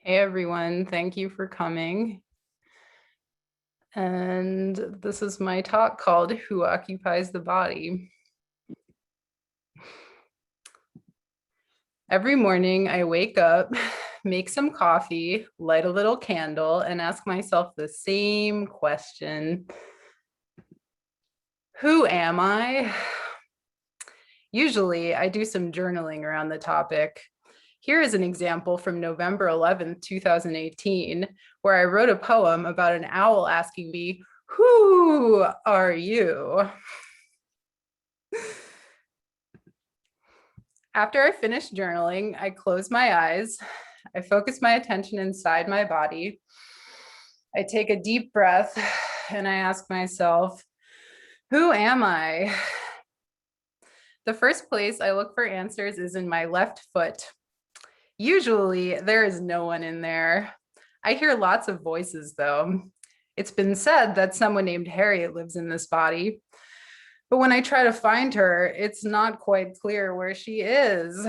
Hey everyone, thank you for coming. And this is my talk called Who Occupies the Body? Every morning I wake up, make some coffee, light a little candle, and ask myself the same question. Who am I? Usually I do some journaling around the topic. Here is an example from November 11th, 2018, where I wrote a poem about an owl asking me, "Who are you?" After I finish journaling, I close my eyes. I focus my attention inside my body. I take a deep breath and I ask myself, who am I? The first place I look for answers is in my left foot. Usually there is no one in there. I hear lots of voices though. It's been said that someone named Harriet lives in this body. But when I try to find her, it's not quite clear where she is.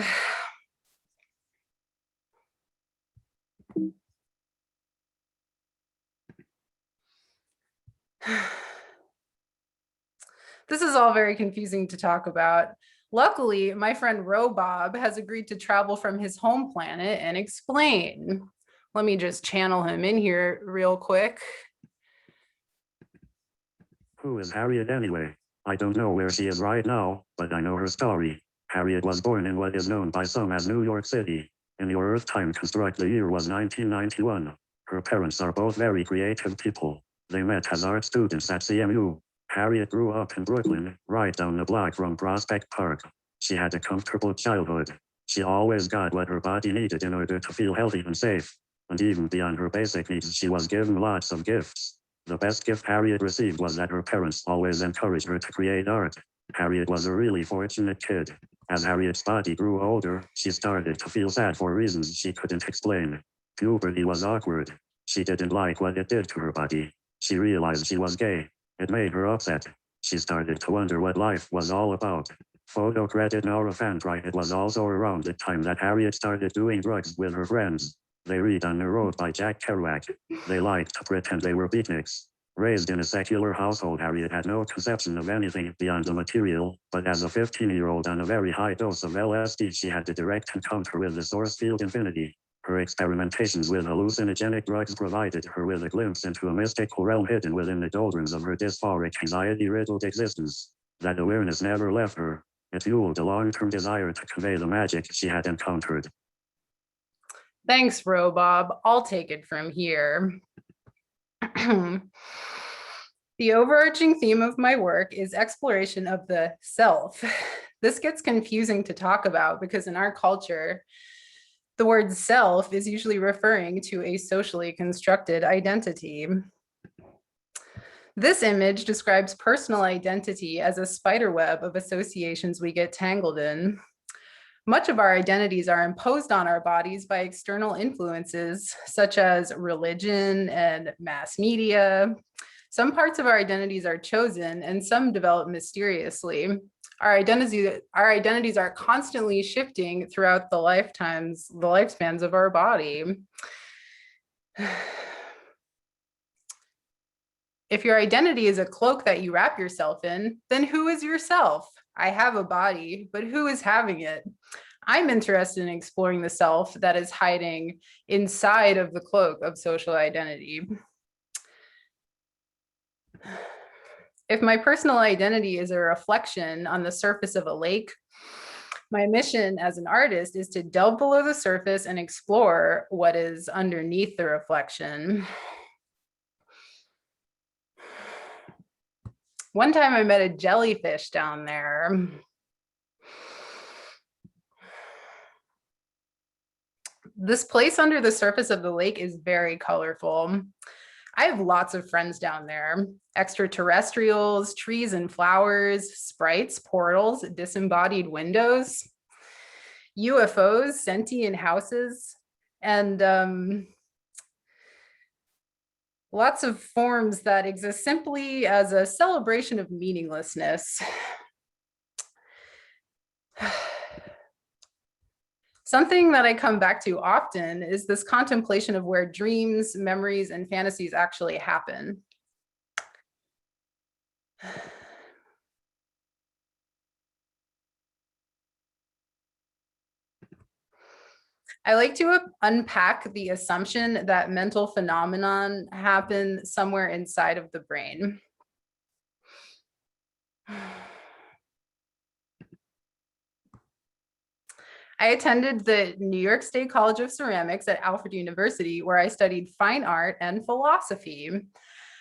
This is all very confusing to talk about. Luckily, my friend Robob has agreed to travel from his home planet and explain. Let me just channel him in here real quick. Who is Harriet anyway? I don't know where she is right now, but I know her story. Harriet was born in what is known by some as New York City. In your Earth time construct, the year was 1991. Her parents are both very creative people. They met as art students at CMU. Harriet grew up in Brooklyn, right down the block from Prospect Park. She had a comfortable childhood. She always got what her body needed in order to feel healthy and safe. And even beyond her basic needs, she was given lots of gifts. The best gift Harriet received was that her parents always encouraged her to create art. Harriet was a really fortunate kid. As Harriet's body grew older, she started to feel sad for reasons she couldn't explain. Puberty was awkward. She didn't like what it did to her body. She realized she was gay. It made her upset. She started to wonder what life was all about. Photo credit Nora Fandry. It was also around the time that Harriet started doing drugs with her friends. They read on the road by Jack Kerouac. They liked to pretend they were beatniks. Raised in a secular household, Harriet had no conception of anything beyond the material, but as a 15-year-old on a very high dose of LSD, she had a direct encounter with the source field infinity. Her experimentations with hallucinogenic drugs provided her with a glimpse into a mystical realm hidden within the doldrums of her dysphoric, anxiety-riddled existence. That awareness never left her. It fueled a long-term desire to convey the magic she had encountered. Thanks, Robob. I'll take it from here. The overarching theme of my work is exploration of the self. This gets confusing to talk about because in our culture, the word self is usually referring to a socially constructed identity. This image describes personal identity as a spider web of associations we get tangled in. Much of our identities are imposed on our bodies by external influences, such as religion and mass media. Some parts of our identities are chosen and some develop mysteriously. Our identities are constantly shifting throughout the lifespans of our body. If your identity is a cloak that you wrap yourself in, then who is yourself? I have a body, but who is having it? I'm interested in exploring the self that is hiding inside of the cloak of social identity. If my personal identity is a reflection on the surface of a lake, my mission as an artist is to delve below the surface and explore what is underneath the reflection. One time I met a jellyfish down there. This place under the surface of the lake is very colorful. I have lots of friends down there. Extraterrestrials, trees and flowers, sprites, portals, disembodied windows, UFOs, sentient houses, and lots of forms that exist simply as a celebration of meaninglessness. Something that I come back to often is this contemplation of where dreams, memories, and fantasies actually happen. I like to unpack the assumption that mental phenomenon happen somewhere inside of the brain. I attended the New York State College of Ceramics at Alfred University, where I studied fine art and philosophy.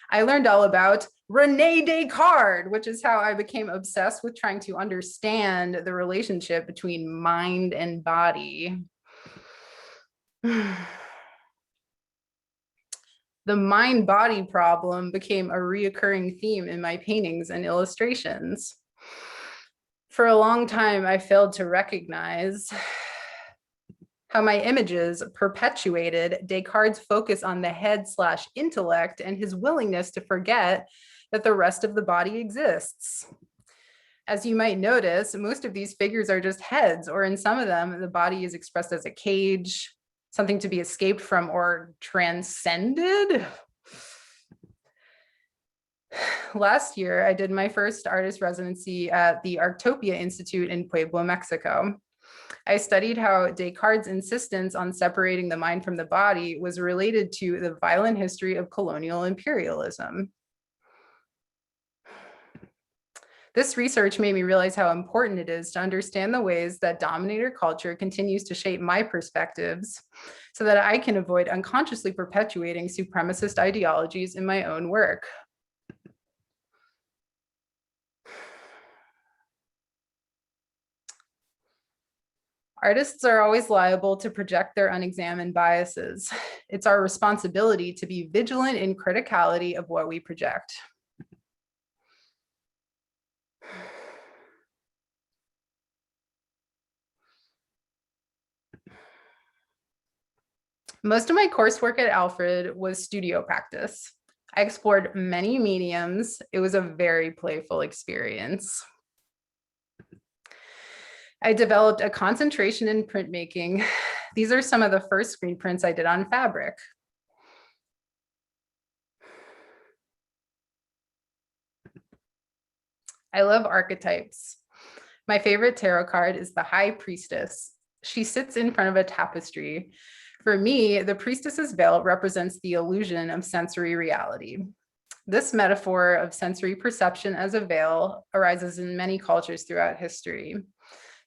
I learned all about Rene Descartes, which is how I became obsessed with trying to understand the relationship between mind and body. The mind-body problem became a reoccurring theme in my paintings and illustrations. For a long time, I failed to recognize how my images perpetuated Descartes' focus on the head/intellect and his willingness to forget that the rest of the body exists. As you might notice, most of these figures are just heads, or in some of them, the body is expressed as a cage, something to be escaped from or transcended. Last year, I did my first artist residency at the Occupies Institute in Puebla, Mexico. I studied how Descartes' insistence on separating the mind from the body was related to the violent history of colonial imperialism. This research made me realize how important it is to understand the ways that dominator culture continues to shape my perspectives so that I can avoid unconsciously perpetuating supremacist ideologies in my own work. Artists are always liable to project their unexamined biases. It's our responsibility to be vigilant in criticality of what we project. Most of my coursework at Alfred was studio practice. I explored many mediums. It was a very playful experience. I developed a concentration in printmaking. These are some of the first screen prints I did on fabric. I love archetypes. My favorite tarot card is the High Priestess. She sits in front of a tapestry. For me, the priestess's veil represents the illusion of sensory reality. This metaphor of sensory perception as a veil arises in many cultures throughout history.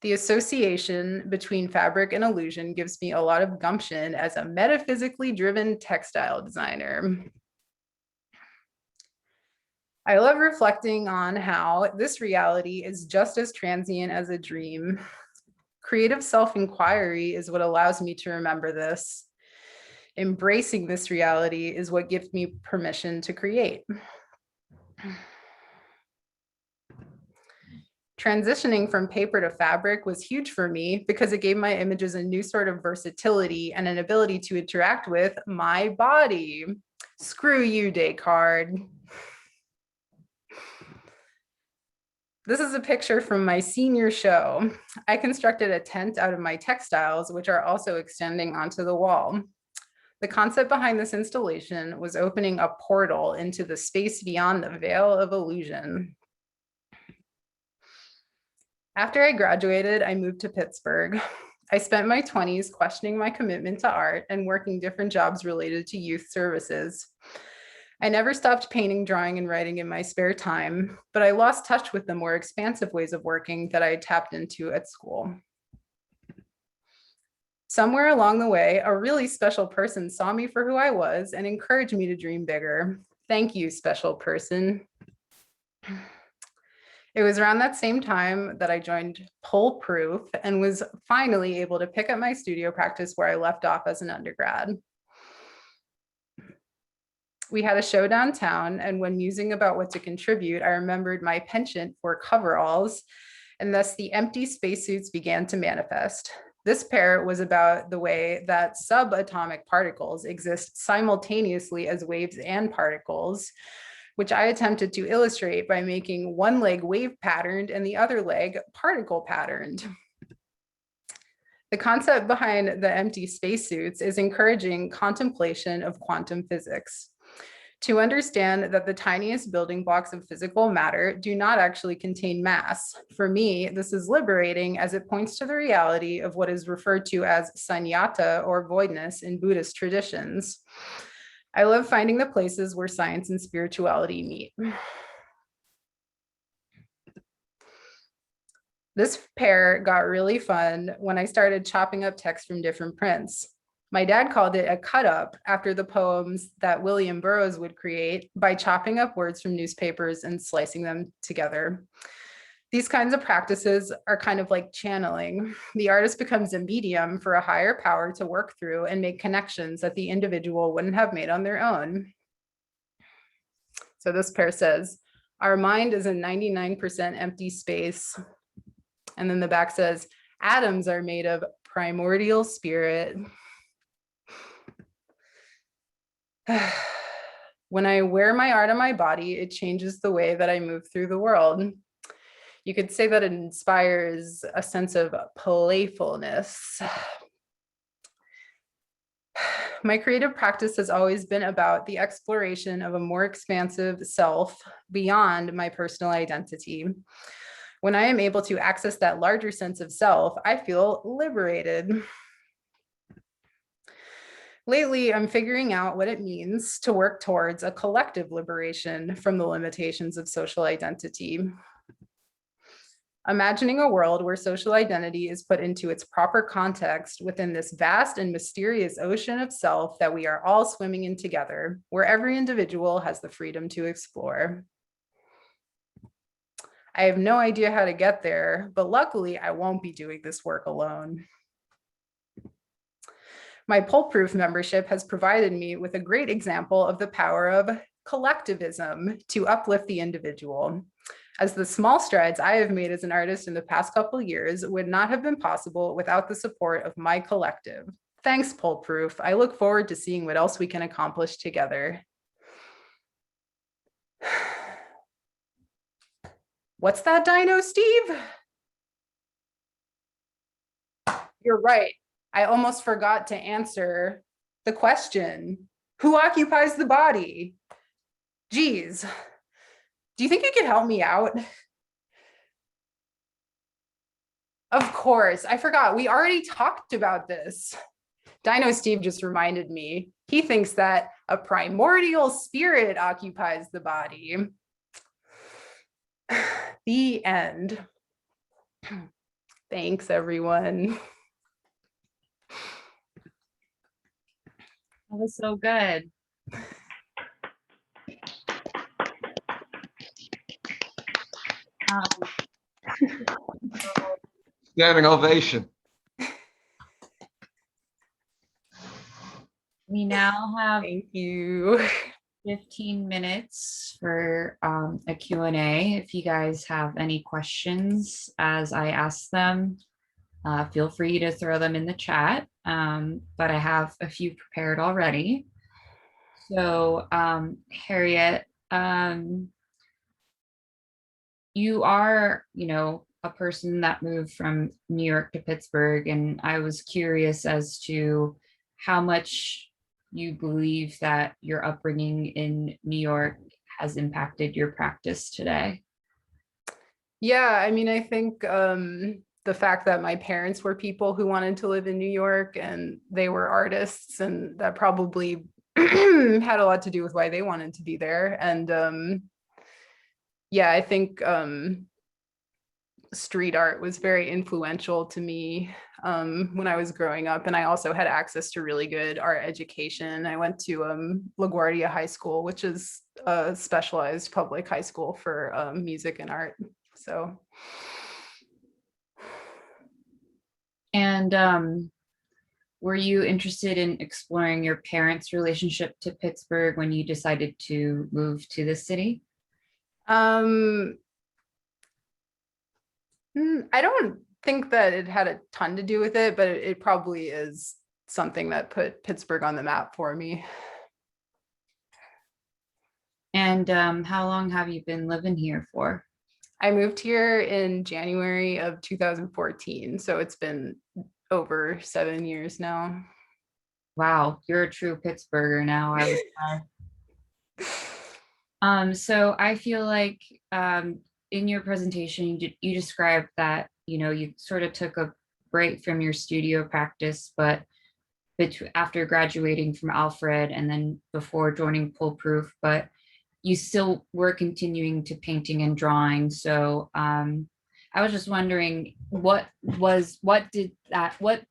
The association between fabric and illusion gives me a lot of gumption as a metaphysically driven textile designer. I love reflecting on how this reality is just as transient as a dream. Creative self-inquiry is what allows me to remember this. Embracing this reality is what gives me permission to create. Transitioning from paper to fabric was huge for me because it gave my images a new sort of versatility and an ability to interact with my body. Screw you, Descartes. This is a picture from my senior show. I constructed a tent out of my textiles, which are also extending onto the wall. The concept behind this installation was opening a portal into the space beyond the veil of illusion. After I graduated, I moved to Pittsburgh. I spent my 20s questioning my commitment to art and working different jobs related to youth services. I never stopped painting, drawing, and writing in my spare time, but I lost touch with the more expansive ways of working that I tapped into at school. Somewhere along the way, a really special person saw me for who I was and encouraged me to dream bigger. Thank you, special person. It was around that same time that I joined Pull Proof and was finally able to pick up my studio practice where I left off as an undergrad. We had a show downtown, and when musing about what to contribute, I remembered my penchant for coveralls, and thus the empty spacesuits began to manifest. This pair was about the way that subatomic particles exist simultaneously as waves and particles, which I attempted to illustrate by making one leg wave patterned and the other leg particle patterned. The concept behind the empty spacesuits is encouraging contemplation of quantum physics. To understand that the tiniest building blocks of physical matter do not actually contain mass. For me, this is liberating as it points to the reality of what is referred to as sunyata or voidness in Buddhist traditions. I love finding the places where science and spirituality meet. This pair got really fun when I started chopping up text from different prints. My dad called it a cut up after the poems that William Burroughs would create by chopping up words from newspapers and slicing them together. These kinds of practices are kind of like channeling. The artist becomes a medium for a higher power to work through and make connections that the individual wouldn't have made on their own. So this pair says, our mind is a 99% empty space. And then the back says, atoms are made of primordial spirit. When I wear my art on my body, it changes the way that I move through the world. You could say that it inspires a sense of playfulness. My creative practice has always been about the exploration of a more expansive self beyond my personal identity. When I am able to access that larger sense of self, I feel liberated. Lately, I'm figuring out what it means to work towards a collective liberation from the limitations of social identity. Imagining a world where social identity is put into its proper context within this vast and mysterious ocean of self that we are all swimming in together, where every individual has the freedom to explore. I have no idea how to get there, but luckily I won't be doing this work alone. My Pulp-Proof membership has provided me with a great example of the power of collectivism to uplift the individual, as the small strides I have made as an artist in the past couple of years would not have been possible without the support of my collective. Thanks, Pulp-Proof. I look forward to seeing what else we can accomplish together. What's that, Dino Steve? You're right. I almost forgot to answer the question. Who occupies the body? Geez, do you think you could help me out? Of course, I forgot. We already talked about this. Dino Steve just reminded me. He thinks that a primordial spirit occupies the body. The end. Thanks, everyone. That was so good. Standing ovation. We now have Thank you. 15 minutes for a Q&A. If you guys have any questions as I ask them, feel free to throw them in the chat, but I have a few prepared already. So Harriet, you are, a person that moved from New York to Pittsburgh, and I was curious as to how much you believe that your upbringing in New York has impacted your practice today. Yeah, I mean, I think the fact that my parents were people who wanted to live in New York and they were artists, and that probably had a lot to do with why they wanted to be there. And yeah, I think street art was very influential to me when I was growing up. And I also had access to really good art education. I went to LaGuardia High School, which is a specialized public high school for music and art. So. And were you interested in exploring your parents' relationship to Pittsburgh when you decided to move to the city? I don't think that it had a ton to do with it, but it probably is something that put Pittsburgh on the map for me. And how long have you been living here for? I moved here in January of 2014, so it's been over 7 years now. Wow, you're a true Pittsburgher now, I would say. So I feel like in your presentation, you described that, you sort of took a break from your studio practice, but after graduating from Alfred and then before joining Pullproof, but you still were continuing to painting and drawing. So I was just wondering, what did that work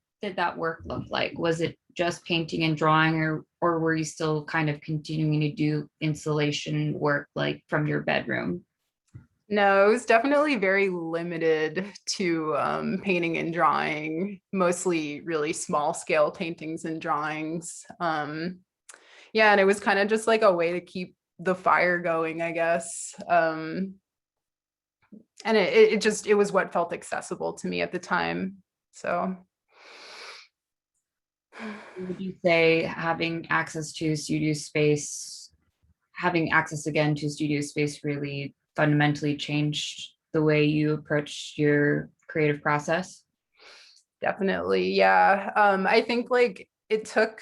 look like? Was it just painting and drawing, or were you still kind of continuing to do installation work like from your bedroom? No, it was definitely very limited to painting and drawing, mostly really small scale paintings and drawings. Yeah, and it was kind of just like a way to keep the fire going, I guess. And it was what felt accessible to me at the time. So Would you say having access again to studio space really fundamentally changed the way you approach your creative process? definitely, yeah. I think like it took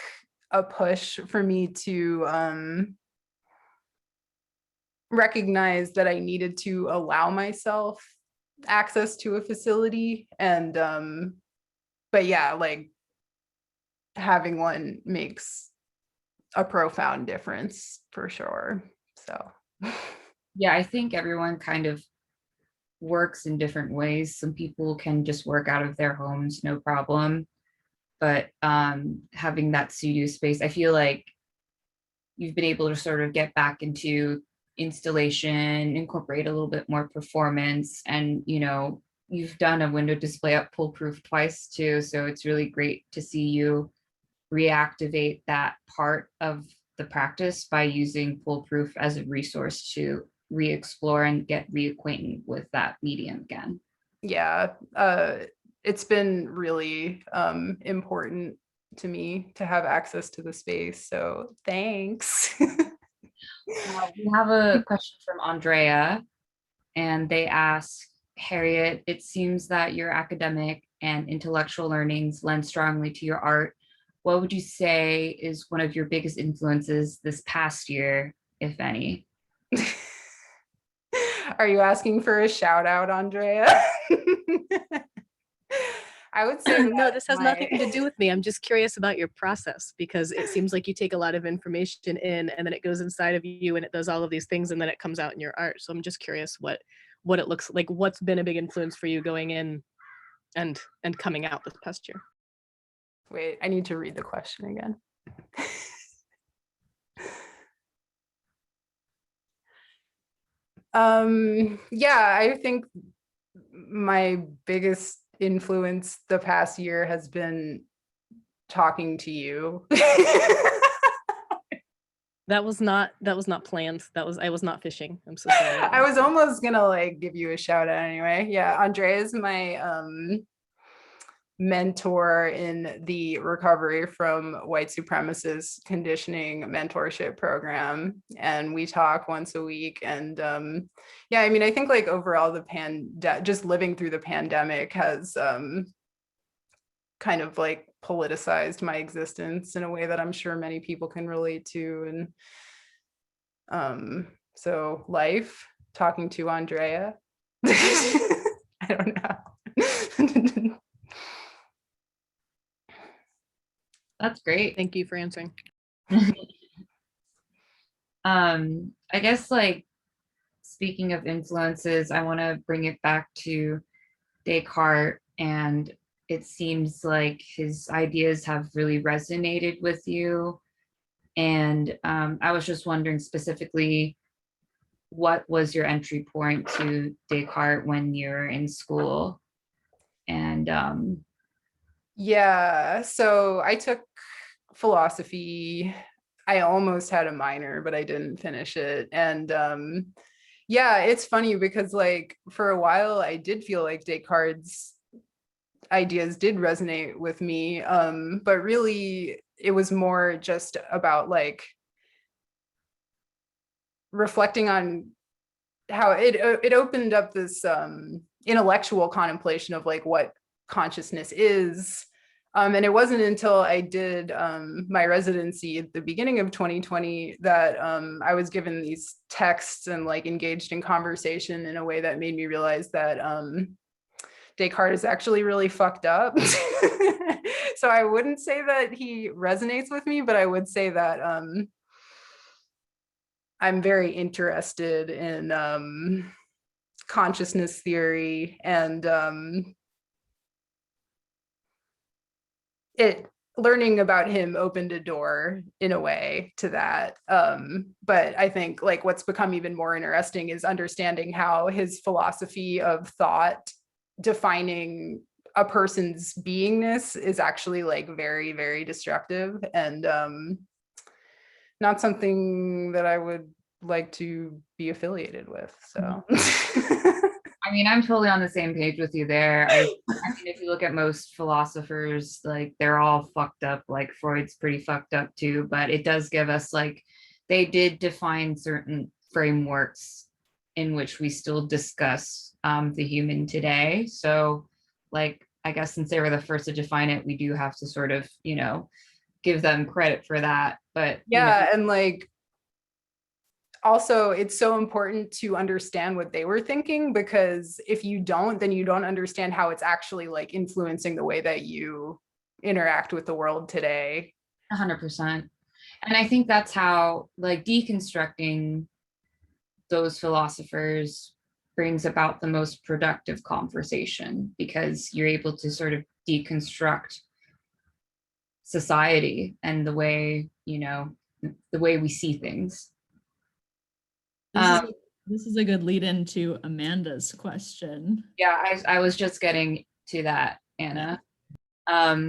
a push for me to recognize that I needed to allow myself access to a facility. And but yeah, like having one makes a profound difference for sure. So Yeah, I think everyone kind of works in different ways. Some people can just work out of their homes, no problem. But having that studio space, I feel like you've been able to sort of get back into installation, incorporate a little bit more performance, and you've done a window display at Pullproof twice too. So it's really great to see you reactivate that part of the practice by using Pullproof as a resource to re-explore and get reacquainted with that medium again. yeah, it's been really important to me to have access to the space. So thanks. We have a question from Andrea, and they ask, Harriet, it seems that your academic and intellectual learnings lend strongly to your art. What would you say is one of your biggest influences this past year, if any? Are you asking for a shout out, Andrea? I would say no, this has nothing to do with me. I'm just curious about your process, because it seems like you take a lot of information in and then it goes inside of you and it does all of these things and then it comes out in your art. So I'm just curious what it looks like, what's been a big influence for you going in and coming out this past year. Wait, I need to read the question again. Yeah, I think my biggest influence the past year has been talking to you. That was not planned. I was not fishing. I'm so sorry. I was almost gonna like give you a shout out anyway. Yeah, Andrea is my mentor in the recovery from white supremacist conditioning mentorship program, and we talk once a week. And yeah, I mean, I think like overall just living through the pandemic has kind of like politicized my existence in a way that I'm sure many people can relate to. And so life, talking to Andrea. I don't know. That's great. Thank you for answering. I guess, like, speaking of influences, I want to bring it back to Descartes, and it seems like his ideas have really resonated with you. And I was just wondering specifically, what was your entry point to Descartes when you're in school? And yeah, so I took philosophy. I almost had a minor, but I didn't finish it. And yeah, it's funny because like for a while I did feel like Descartes' ideas did resonate with me, but really it was more just about like reflecting on how it opened up this intellectual contemplation of like what consciousness is, And it wasn't until I did my residency at the beginning of 2020 that I was given these texts and like engaged in conversation in a way that made me realize that Descartes is actually really fucked up. So I wouldn't say that he resonates with me, but I would say that I'm very interested in consciousness theory, and learning about him opened a door in a way to that. But I think like what's become even more interesting is understanding how his philosophy of thought defining a person's beingness is actually like very, very destructive, and not something that I would like to be affiliated with. So I mean, I'm totally on the same page with you there. I mean, if you look at most philosophers, like they're all fucked up. Like Freud's pretty fucked up too, but it does give us like, they did define certain frameworks in which we still discuss the human today. So like, I guess since they were the first to define it, we do have to sort of, you know, give them credit for that. But yeah, you know, and like also it's so important to understand what they were thinking, because if you don't, then you don't understand how it's actually like influencing the way that you interact with the world today. 100%. And I think that's how like deconstructing those philosophers brings about the most productive conversation, because you're able to sort of deconstruct society and the way, you know, the way we see things. This is a good lead into Amanda's question. Yeah, I was just getting to that, Anna.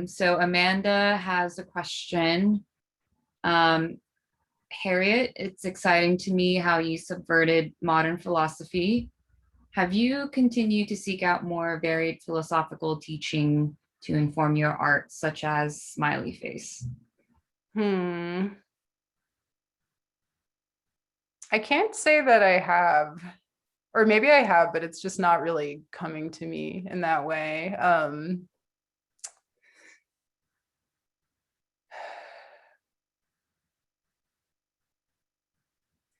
So Amanda has a question. Harriet, it's exciting to me how you subverted modern philosophy. Have you continued to seek out more varied philosophical teaching to inform your art, such as smiley face? I can't say that I have, or maybe I have, but it's just not really coming to me in that way.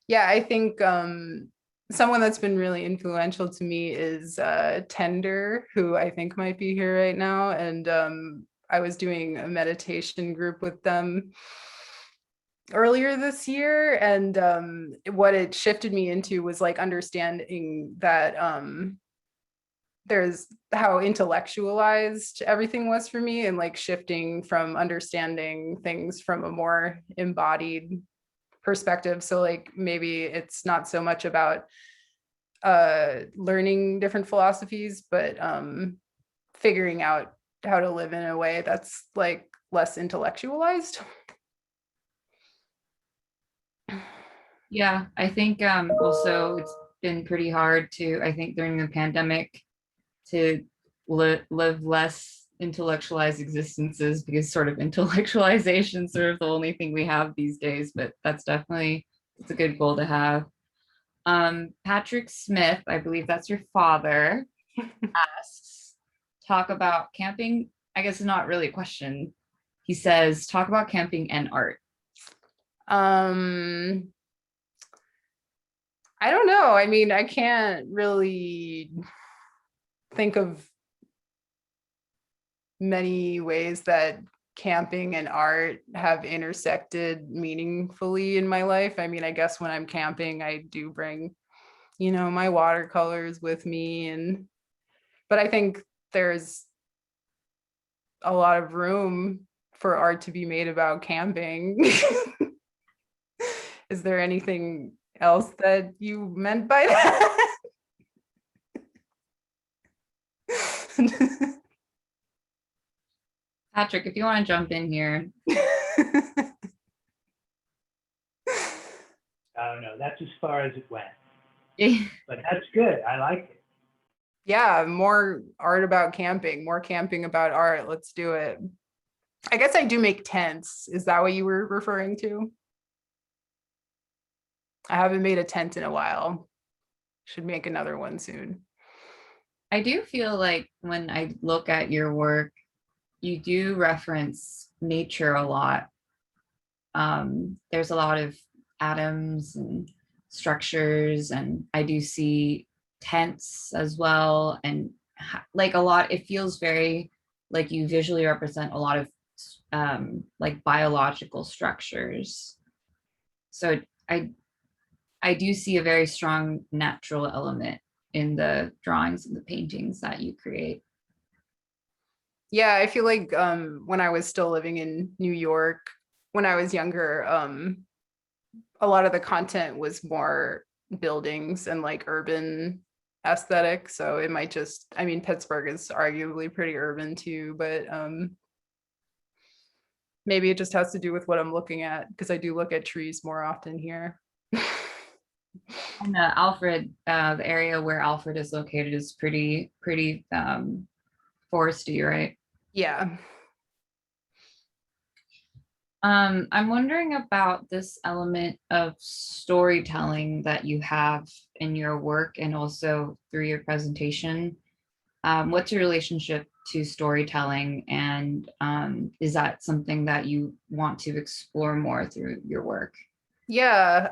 Yeah, I think someone that's been really influential to me is Tender, who I think might be here right now. And I was doing a meditation group with them earlier this year, and what it shifted me into was like understanding that there's how intellectualized everything was for me, and like shifting from understanding things from a more embodied perspective. So like maybe it's not so much about learning different philosophies, but figuring out how to live in a way that's like less intellectualized. Yeah, I think also it's been pretty hard to, I think during the pandemic, to live less intellectualized existences, because sort of intellectualization is sort of the only thing we have these days, but that's definitely, it's a good goal to have. Patrick Smith, I believe that's your father, asks, talk about camping. I guess it's not really a question. He says, talk about camping and art. I don't know. I mean, I can't really think of many ways that camping and art have intersected meaningfully in my life. I mean, I guess when I'm camping, I do bring, you know, my watercolors with me, and but I think there's a lot of room for art to be made about camping. Is there anything else that you meant by that? Patrick, if you want to jump in here. I don't know. That's as far as it went. But that's good. I like it. Yeah, more art about camping, more camping about art. Let's do it. I guess I do make tents. Is that what you were referring to? I haven't made a tent in a while. Should make another one soon. I do feel like when I look at your work, you do reference nature a lot. There's a lot of atoms and structures, and I do see tents as well. And like a lot, it feels very like you visually represent a lot of like biological structures. So I do see a very strong natural element in the drawings and the paintings that you create. Yeah, I feel like when I was still living in New York, when I was younger, a lot of the content was more buildings and like urban aesthetic. So it might just, I mean, Pittsburgh is arguably pretty urban too, but maybe it just has to do with what I'm looking at, because I do look at trees more often here. And Alfred, the area where Alfred is located is pretty foresty, right? Yeah. I'm wondering about this element of storytelling that you have in your work and also through your presentation. What's your relationship to storytelling, and is that something that you want to explore more through your work? Yeah,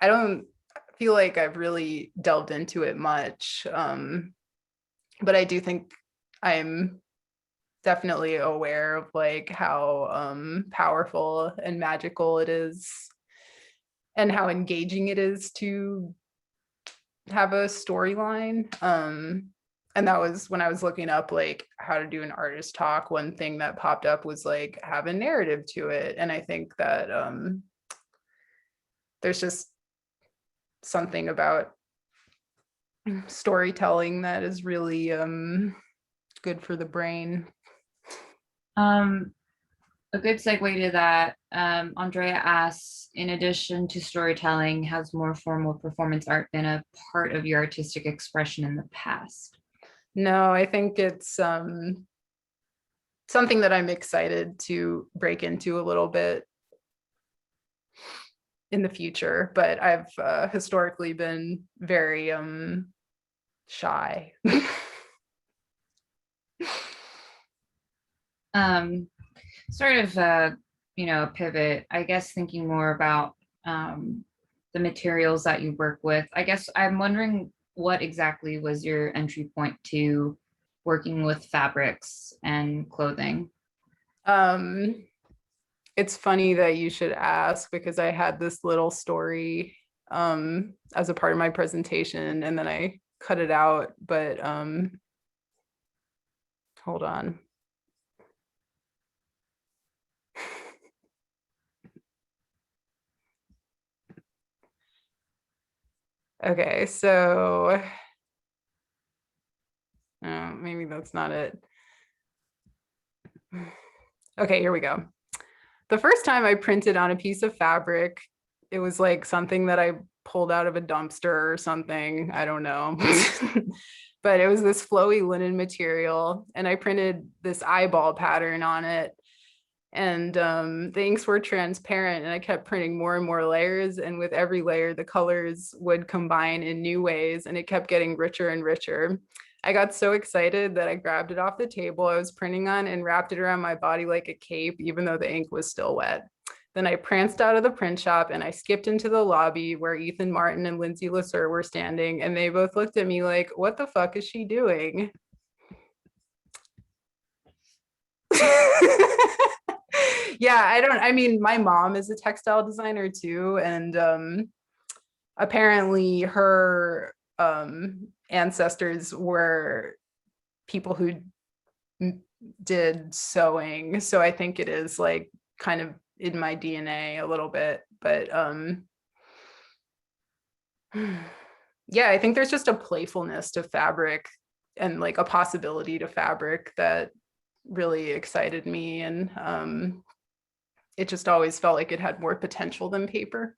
I don't feel like I've really delved into it much, but I do think I'm definitely aware of like how powerful and magical it is, and how engaging it is to have a storyline. And that was when I was looking up like how to do an artist talk, one thing that popped up was like have a narrative to it. And I think that there's just something about storytelling that is really good for the brain. A good segue to that, Andrea asks, in addition to storytelling, has more formal performance art been a part of your artistic expression in the past? No, I think it's something that I'm excited to break into a little bit in the future, but I've historically been very shy. Sort of pivot, I guess, thinking more about the materials that you work with. I guess I'm wondering what exactly was your entry point to working with fabrics and clothing? It's funny that you should ask, because I had this little story as a part of my presentation, and then I cut it out, but hold on. Okay, so maybe that's not it. Okay, here we go. The first time I printed on a piece of fabric, it was like something that I pulled out of a dumpster or something. I don't know. But it was this flowy linen material, and I printed this eyeball pattern on it. And the inks were transparent, and I kept printing more and more layers. And with every layer, the colors would combine in new ways, and it kept getting richer and richer. I got so excited that I grabbed it off the table I was printing on and wrapped it around my body like a cape, even though the ink was still wet. Then I pranced out of the print shop and I skipped into the lobby where Ethan Martin and Lindsay Lasser were standing, and they both looked at me like, what the fuck is she doing? Yeah, I mean, my mom is a textile designer too, and apparently her ancestors were people who did sewing, so I think it is like kind of in my DNA a little bit, but yeah, I think there's just a playfulness to fabric and like a possibility to fabric that really excited me, and it just always felt like it had more potential than paper.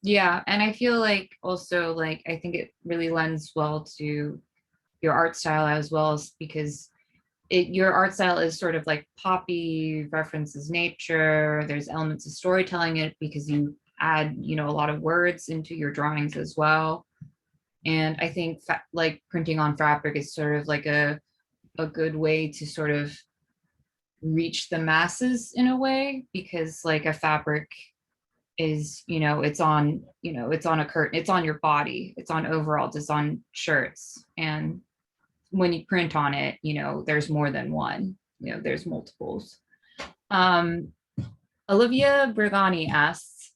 Yeah, and I feel like also like I think it really lends well to your art style as well, as because your art style is sort of like poppy, references nature, there's elements of storytelling in it because you add a lot of words into your drawings as well. And I think like printing on fabric is sort of like a a good way to sort of reach the masses in a way, because like a fabric is, it's on, it's on a curtain, it's on your body, it's on overalls, it's on shirts. And when you print on it, there's more than one, there's multiples. Olivia Bergani asks,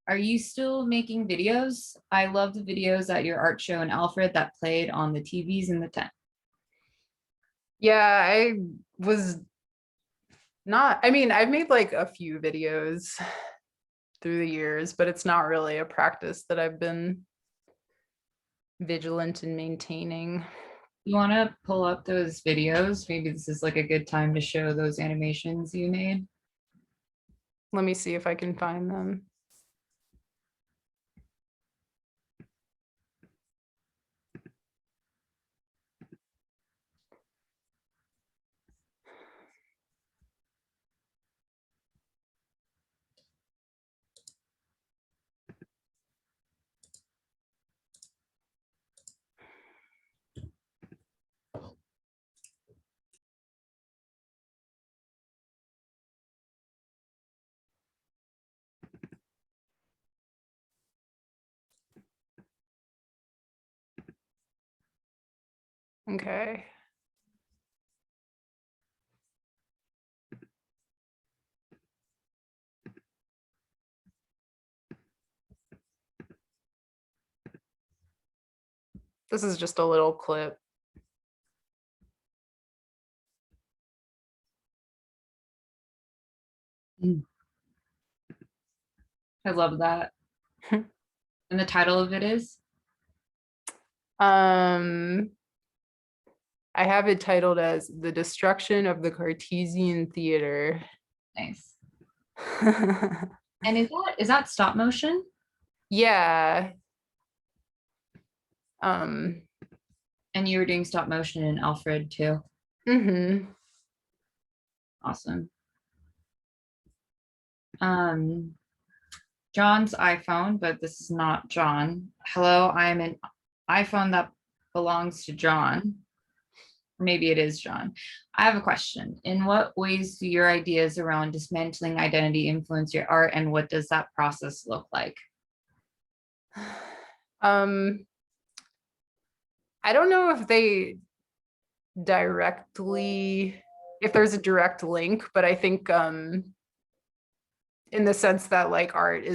are you still making videos? I love the videos at your art show in Alfred that played on the TVs in the tent. Yeah, I was not, I mean, I've made like a few videos through the years, but it's not really a practice that I've been vigilant in maintaining. You want to pull up those videos? Maybe this is like a good time to show those animations you made. Let me see if I can find them. Okay. This is just a little clip. I love that. And the title of it is? I have it titled as The Destruction of the Cartesian Theater. Nice. And is that stop motion? Yeah. And you were doing stop motion in Alfred too. Mm-hmm. Awesome. John's iPhone, but this is not John. Hello, I'm an iPhone that belongs to John. Maybe it is John. I have a question. In what ways do your ideas around dismantling identity influence your art, and what does that process look like? I don't know if there's a direct link, but I think in the sense that like art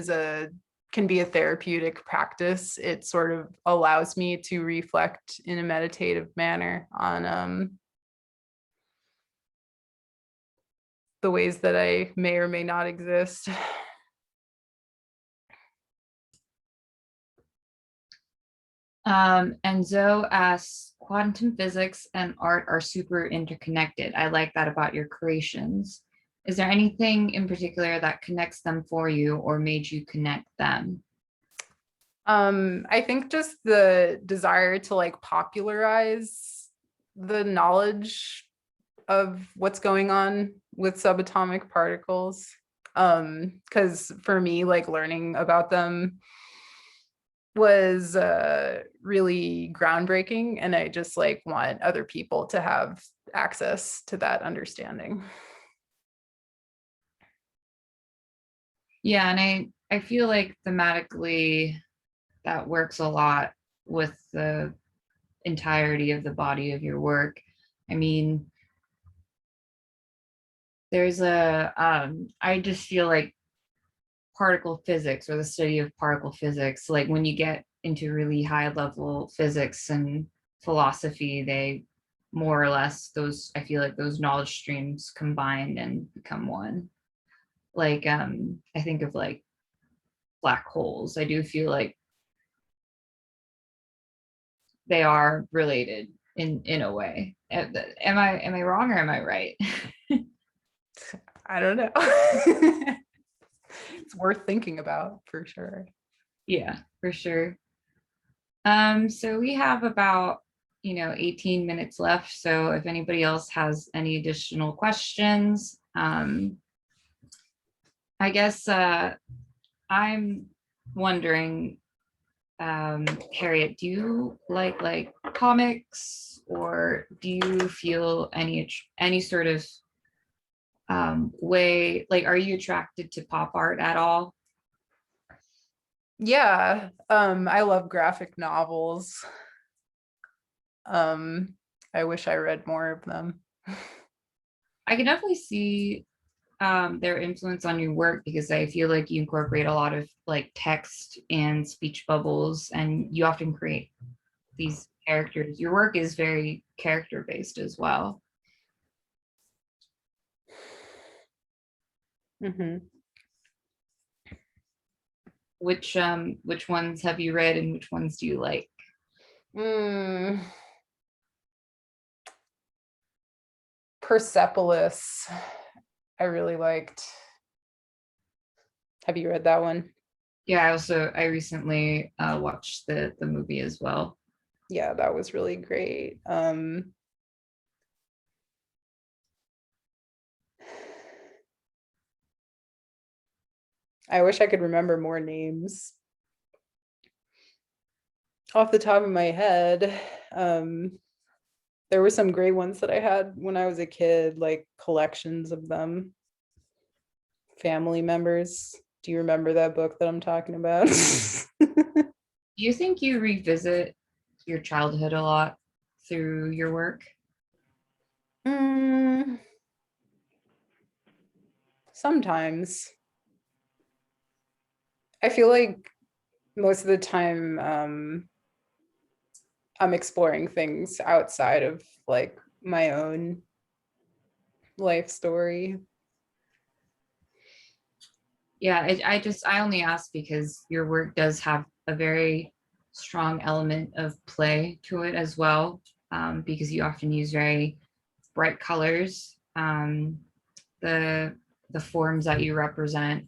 can be a therapeutic practice, it sort of allows me to reflect in a meditative manner on the ways that I may or may not exist. And Zoe asks, quantum physics and art are super interconnected. I like that about your creations. Is there anything in particular that connects them for you or made you connect them? I think just the desire to like popularize the knowledge of what's going on with subatomic particles. Because for me, like learning about them was really groundbreaking, and I just like want other people to have access to that understanding. Yeah, and I feel like thematically that works a lot with the entirety of the body of your work. I mean, there's I just feel like particle physics, or the study of particle physics, like when you get into really high level physics and philosophy, they more or less, I feel like those knowledge streams combine and become one. Like I think of like black holes. I do feel like they are related in a way. Am I wrong or am I right? I don't know. It's worth thinking about for sure. Yeah, for sure. So we have about 18 minutes left. So if anybody else has any additional questions, I guess I'm wondering, Harriet, do you like comics, or do you feel any sort of way, like, are you attracted to pop art at all? Yeah, I love graphic novels. I wish I read more of them. I can definitely see their influence on your work, because I feel like you incorporate a lot of like text and speech bubbles, and you often create these characters. Your work is very character based as well. Mm-hmm. Which ones have you read and which ones do you like? Persepolis, I really liked. Have you read that one? Yeah, I recently watched the movie as well. Yeah, that was really great. I wish I could remember more names off the top of my head. There were some great ones that I had when I was a kid, like collections of them. Family Members. Do you remember that book that I'm talking about? Do you think you revisit your childhood a lot through your work? Sometimes. I feel like most of the time I'm exploring things outside of like my own life story. Yeah, I only ask because your work does have a very strong element of play to it as well, because you often use very bright colors. The forms that you represent,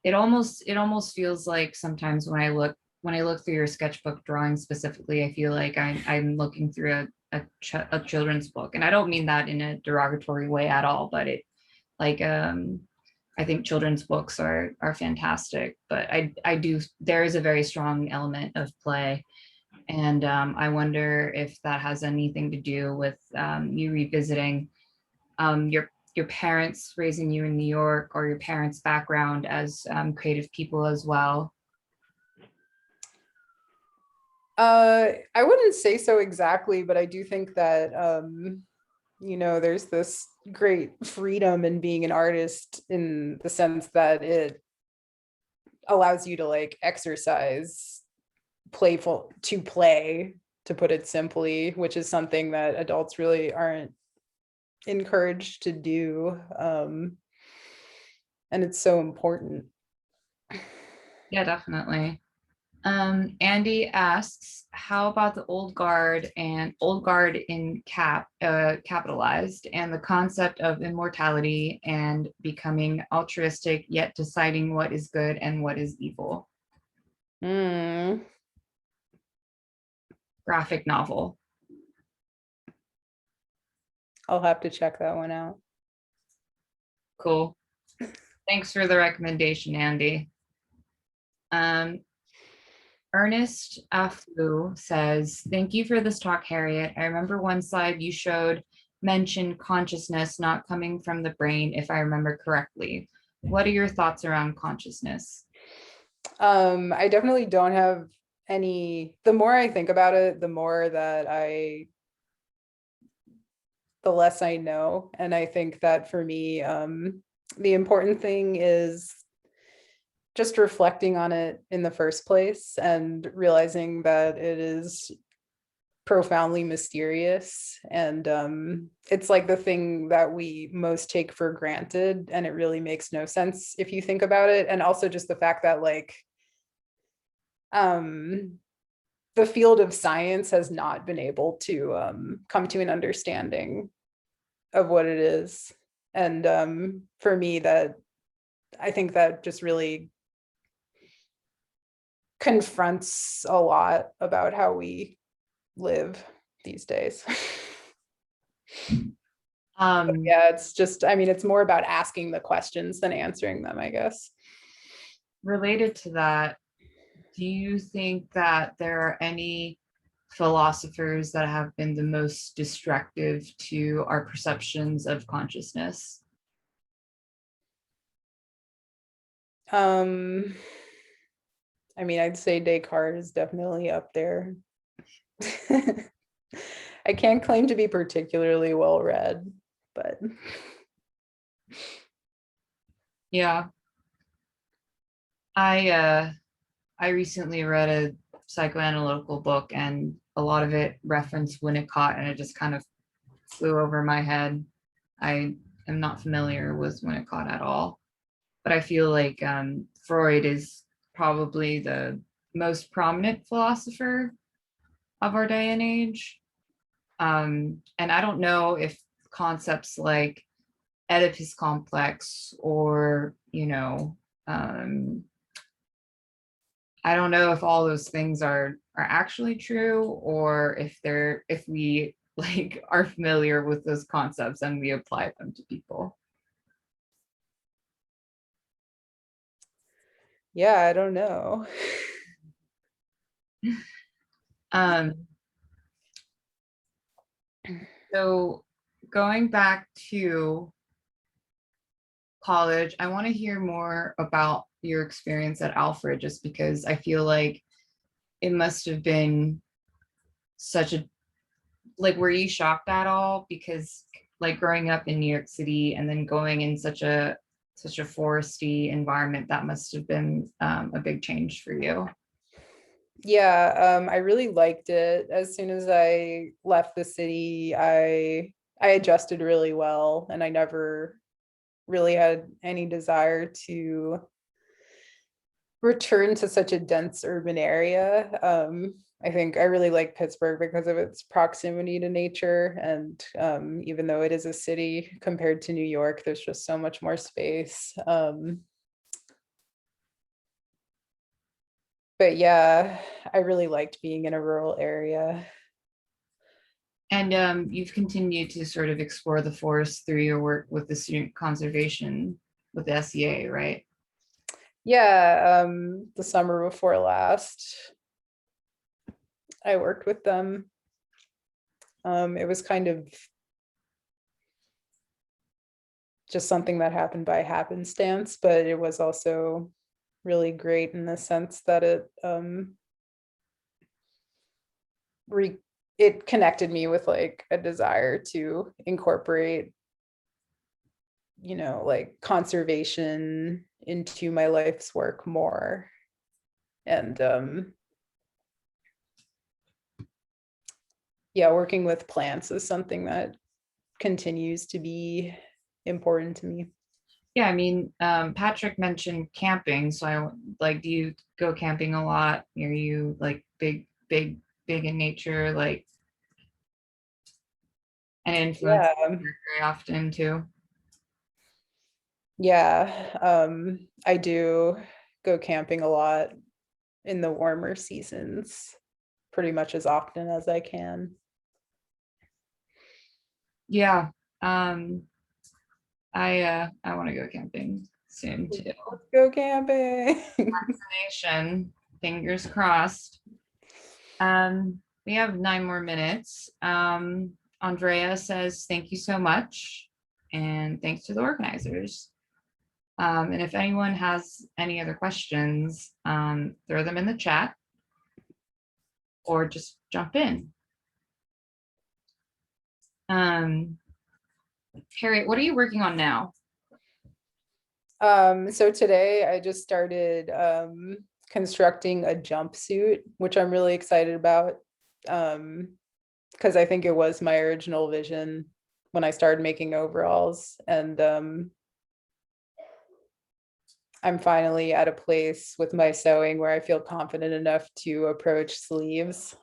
it almost feels like sometimes when I look through your sketchbook drawing specifically, I feel like I'm looking through a children's book, and I don't mean that in a derogatory way at all, but it like I think children's books are fantastic, but I do, there is a very strong element of play, and I wonder if that has anything to do with you revisiting your parents raising you in New York, or your parents' background as creative people as well. I wouldn't say so exactly, but I do think that there's this great freedom in being an artist in the sense that it allows you to like exercise to play, to put it simply, which is something that adults really aren't encouraged to do. And it's so important. Yeah, definitely. Andy asks, how about the old guard in capitalized, and the concept of immortality and becoming altruistic, yet deciding what is good and what is evil? Graphic novel. I'll have to check that one out. Cool. Thanks for the recommendation, Andy. Ernest Afu says, thank you for this talk, Harriet. I remember one slide you showed mentioned consciousness not coming from the brain, if I remember correctly. What are your thoughts around consciousness? I definitely don't have any, the more I think about it, the less I know. And I think that for me, the important thing is just reflecting on it in the first place and realizing that it is profoundly mysterious, and it's like the thing that we most take for granted, and it really makes no sense if you think about it. And also just the fact that like the field of science has not been able to come to an understanding of what it is. And for me, that I think that just really confronts a lot about how we live these days. Yeah, it's just, I mean, it's more about asking the questions than answering them, I guess. Related to that, do you think that there are any philosophers that have been the most destructive to our perceptions of consciousness? I mean, I'd say Descartes is definitely up there. I can't claim to be particularly well read, but Yeah. I recently read a psychoanalytical book, and a lot of it referenced Winnicott, and it just kind of flew over my head. I am not familiar with Winnicott at all, but I feel like Freud is probably the most prominent philosopher of our day and age. And I don't know if concepts like Oedipus complex, or, I don't know if all those things are actually true, or if we like are familiar with those concepts and we apply them to people. yeah, I don't know. So going back to college, I want to hear more about your experience at Alfred, just because I feel like it must have been such a, like, were you shocked at all? Because like growing up in New York City and then going in such a foresty environment, that must have been a big change for you. Yeah, I really liked it. As soon as I left the city, I adjusted really well, and I never really had any desire to return to such a dense urban area. I think I really like Pittsburgh because of its proximity to nature, and even though it is a city compared to New York, there's just so much more space. But yeah, I really liked being in a rural area. And you've continued to sort of explore the forest through your work with the student conservation with the SEA, right? Yeah, the summer before last, I worked with them. It was kind of just something that happened by happenstance, but it was also really great in the sense that it connected me with like a desire to incorporate, like conservation into my life's work more. And yeah, working with plants is something that continues to be important to me. Yeah, I mean, Patrick mentioned camping, so I like, do you go camping a lot? Are you like big in nature, like an influence Yeah, very often too? yeah, I do go camping a lot in the warmer seasons, pretty much as often as I can. Yeah. I want to go camping soon too. Let's go camping. Vaccination, fingers crossed. We have 9 more minutes. Andrea says, thank you so much. And thanks to the organizers. And if anyone has any other questions, throw them in the chat or just jump in. Harriet, what are you working on now? So today I just started constructing a jumpsuit, which I'm really excited about, because I think it was my original vision when I started making overalls. And I'm finally at a place with my sewing where I feel confident enough to approach sleeves.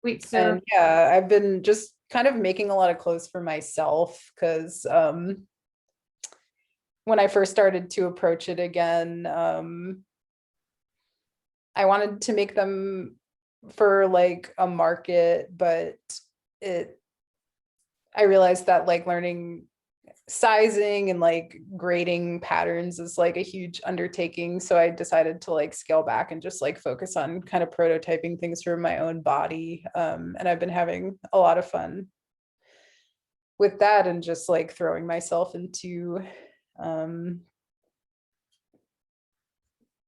Wait, so And yeah, I've been just kind of making a lot of clothes for myself because when I first started to approach it again, I wanted to make them for like a market, but I realized that like learning sizing and like grading patterns is like a huge undertaking. So I decided to like scale back and just like focus on kind of prototyping things for my own body. And I've been having a lot of fun with that and just like throwing myself into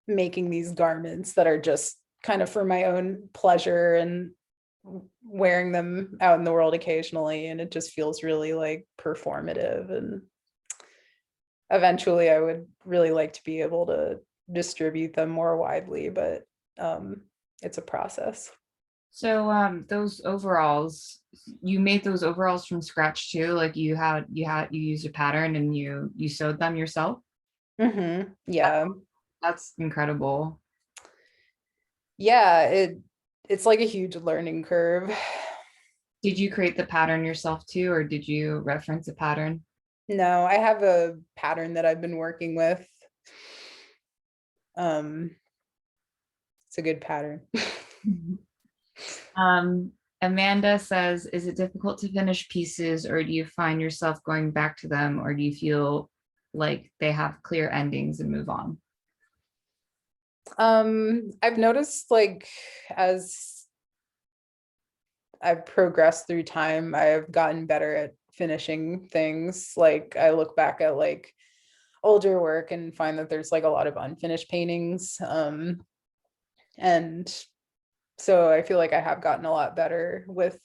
making these garments that are just kind of for my own pleasure and wearing them out in the world occasionally. And it just feels really like performative. And eventually I would really like to be able to distribute them more widely, but it's a process. So those overalls, you made those overalls from scratch too? Like you used a pattern and you sewed them yourself? Yeah. That's incredible. Yeah, it's like a huge learning curve. Did you create the pattern yourself too, or did you reference a pattern? No, I have a pattern that I've been working with. It's a good pattern. Amanda says, is it difficult to finish pieces, or do you find yourself going back to them, or do you feel like they have clear endings and move on? I've noticed like as I've progressed through time, I've gotten better at finishing things. Like I look back at like older work and find that there's like a lot of unfinished paintings. And so I feel like I have gotten a lot better with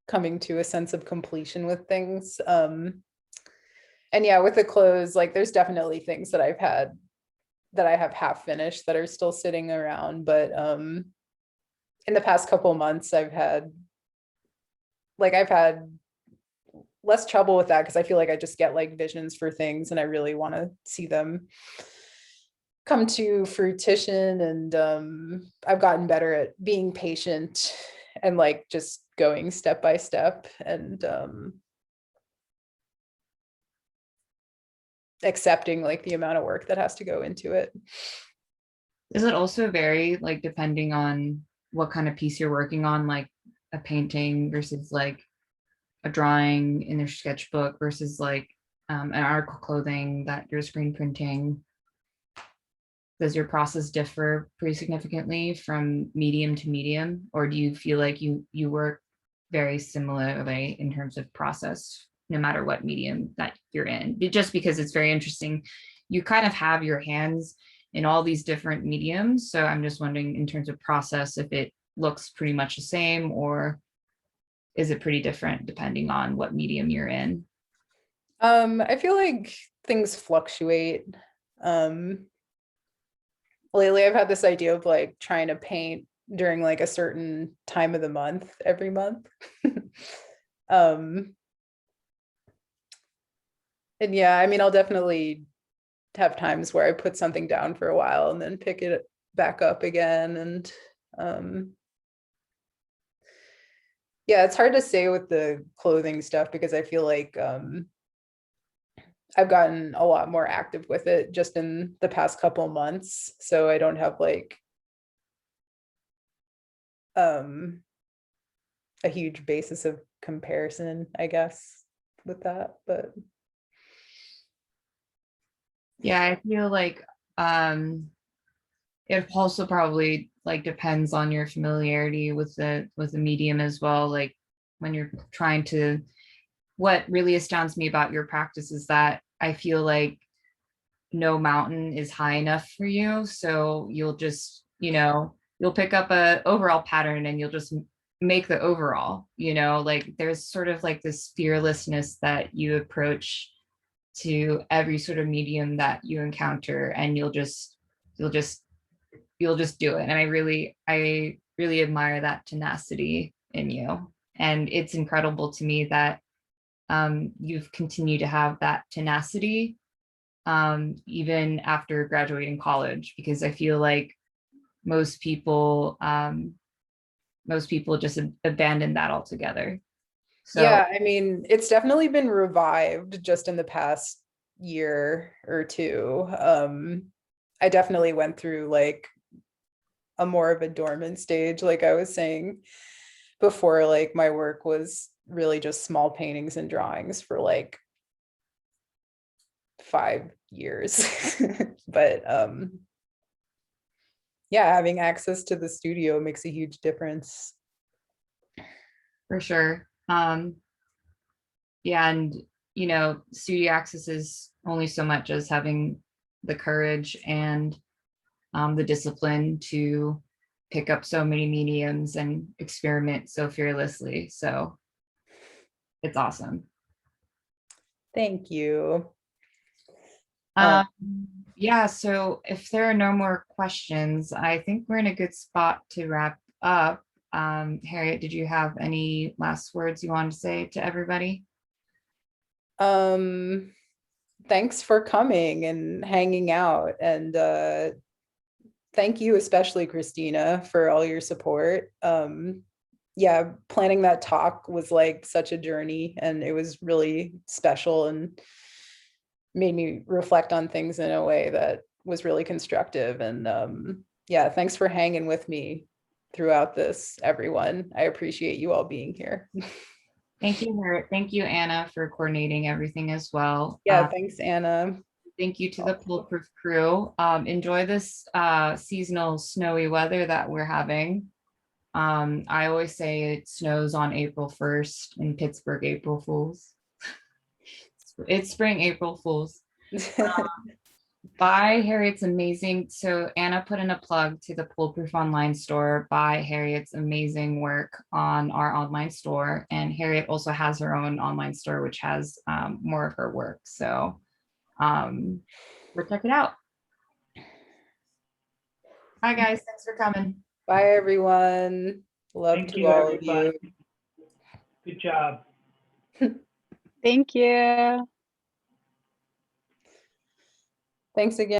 coming to a sense of completion with things. And yeah, with the clothes, like there's definitely things that I've had that I have half finished that are still sitting around. But in the past couple months, I've had less trouble with that because I feel like I just get like visions for things and I really want to see them come to fruition. And I've gotten better at being patient and like just going step by step and accepting like the amount of work that has to go into it. Does it also vary, like depending on what kind of piece you're working on, like a painting versus like a drawing in their sketchbook versus like an article clothing that you're screen printing? Does your process differ pretty significantly from medium to medium, or do you feel like you work very similarly in terms of process, no matter what medium that you're in? Just because it's very interesting, you kind of have your hands in all these different mediums. So I'm just wondering in terms of process, if it looks pretty much the same, or is it pretty different depending on what medium you're in? I feel like things fluctuate. Lately I've had this idea of like trying to paint during like a certain time of the month every month. And yeah, I mean, I'll definitely have times where I put something down for a while and then pick it back up again. And yeah, it's hard to say with the clothing stuff because I feel like I've gotten a lot more active with it just in the past couple months. So I don't have like a huge basis of comparison, I guess, with that. But Yeah, I feel like it also probably like depends on your familiarity with the medium as well. Like when you're trying to, what really astounds me about your practice is that I feel like no mountain is high enough for you. So you'll just, you'll pick up a overall pattern and you'll just make the overall, like there's sort of like this fearlessness that you approach to every sort of medium that you encounter, and you'll just do it. And I really admire that tenacity in you. And it's incredible to me that you've continued to have that tenacity even after graduating college, because I feel like most people just abandon that altogether. So yeah, I mean, it's definitely been revived just in the past year or two. I definitely went through like a more of a dormant stage, like I was saying before, like my work was really just small paintings and drawings for like 5 years. But yeah, having access to the studio makes a huge difference. For sure. Yeah, and studio access is only so much as having the courage and the discipline to pick up so many mediums and experiment so fearlessly. So it's awesome. Thank you. Yeah, so if there are no more questions, I think we're in a good spot to wrap up. Harriet, did you have any last words you wanted to say to everybody? Thanks for coming and hanging out, and thank you especially, Christina, for all your support. Yeah, planning that talk was like such a journey, and it was really special and made me reflect on things in a way that was really constructive. And yeah, thanks for hanging with me throughout this, everyone. I appreciate you all being here. Thank you, Harriet. Thank you, Anna, for coordinating everything as well. Yeah, thanks, Anna. Thank you to the Foolproof crew. Enjoy this seasonal snowy weather that we're having. I always say it snows on April 1st in Pittsburgh, April Fools. It's spring, April Fools. Buy Harriet's amazing. So Anna put in a plug to the Foolproof online store. Buy Harriet's amazing work on our online store. And Harriet also has her own online store, which has more of her work. So go check it out. Bye, guys. Thanks for coming. Bye, everyone. Love Thank to you, all of everybody. you. Good job. Thank you. Thanks again.